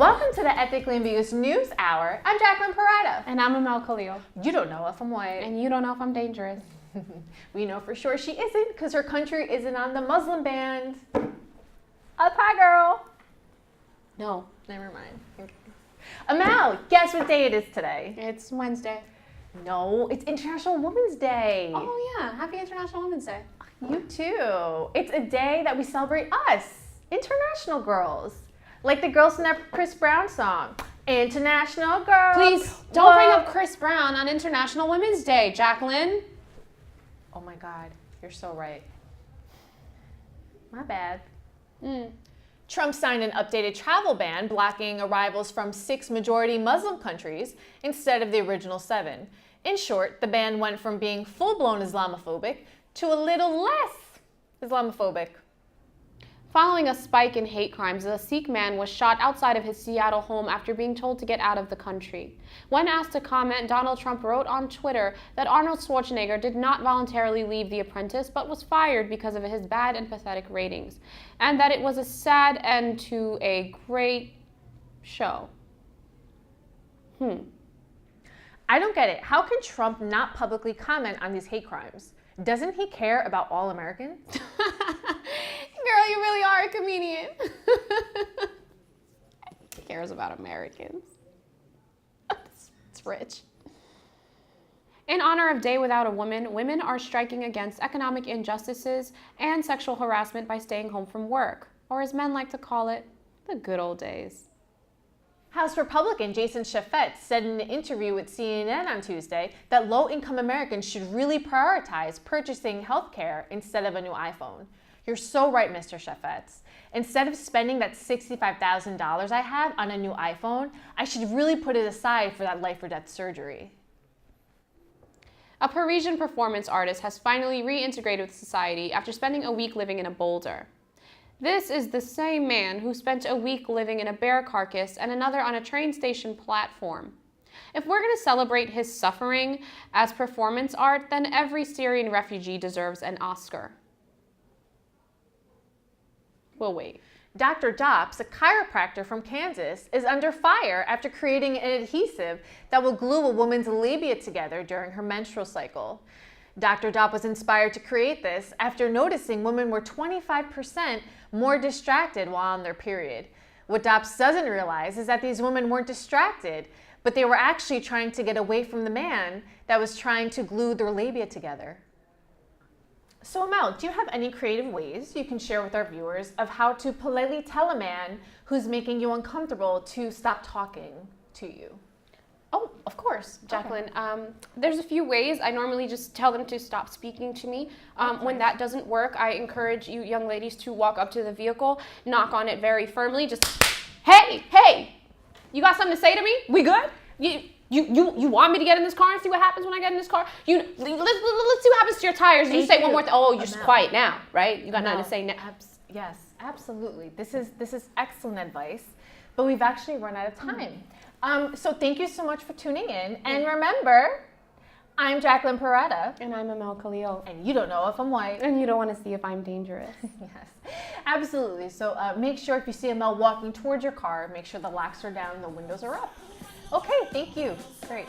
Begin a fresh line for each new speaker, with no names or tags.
Welcome to the Ethnically Ambiguous News Hour. I'm Jacqueline Parada.
And I'm Amel Khalil.
You don't know if I'm white.
And you don't know if I'm dangerous.
We know for sure she isn't because her country isn't on the Muslim band. Up high, girl.
No.
Never mind. Okay. Amel, guess what day it is today?
It's Wednesday.
No, it's International Women's Day.
Oh yeah, happy International Women's Day.
You too. It's a day that we celebrate us, international girls. Like the girls in that Chris Brown song, International Girls.
Please don't bring up Chris Brown on International Women's Day, Jacqueline.
Oh my God, you're so right. My bad. Trump signed an updated travel ban blocking arrivals from 6 majority Muslim countries instead of the original 7. In short, the ban went from being full-blown Islamophobic to a little less Islamophobic.
Following a spike in hate crimes, a Sikh man was shot outside of his Seattle home after being told to get out of the country. When asked to comment, Donald Trump wrote on Twitter that Arnold Schwarzenegger did not voluntarily leave The Apprentice but was fired because of his bad and pathetic ratings, and that it was a sad end to a great show.
I don't get it. How can Trump not publicly comment on these hate crimes? Doesn't he care about all Americans?
Girl, you really are a comedian. He cares about Americans. It's rich. In honor of Day Without a Woman, women are striking against economic injustices and sexual harassment by staying home from work, or as men like to call it, the good old days.
House Republican Jason Chaffetz said in an interview with CNN on Tuesday that low-income Americans should really prioritize purchasing health care instead of a new iPhone. You're so right, Mr. Chaffetz. Instead of spending that $65,000 I have on a new iPhone, I should really put it aside for that life or death surgery.
A Parisian performance artist has finally reintegrated with society after spending a week living in a boulder. This is the same man who spent a week living in a bear carcass and another on a train station platform. If we're going to celebrate his suffering as performance art, then every Syrian refugee deserves an Oscar. We'll wait.
Dr. Dops, a chiropractor from Kansas, is under fire after creating an adhesive that will glue a woman's labia together during her menstrual cycle. Dr. Dopp was inspired to create this after noticing women were 25% more distracted while on their period. What Dops doesn't realize is that these women weren't distracted, but they were actually trying to get away from the man that was trying to glue their labia together. So Amel, do you have any creative ways you can share with our viewers of how to politely tell a man who's making you uncomfortable to stop talking to you?
Oh, of course, Jacqueline. Okay. There's a few ways. I normally just tell them to stop speaking to me. When that doesn't work, I encourage you young ladies to walk up to the vehicle, knock on it very firmly, just, hey, you got something to say to me? We good? You want me to get in this car and see what happens when I get in this car? Let's see what happens to your tires. You say one more thing. Oh, you're just quiet now, right? You got nothing to say now.
Yes, absolutely. This is excellent advice, but we've actually run out of time. So thank you so much for tuning in. And remember, I'm Jacqueline Parada.
And I'm Amel Khalil.
And you don't know if I'm white.
And you don't want to see if I'm dangerous.
Yes, absolutely. So make sure if you see Amel walking towards your car, make sure the locks are down and the windows are up. Okay, thank you. Great.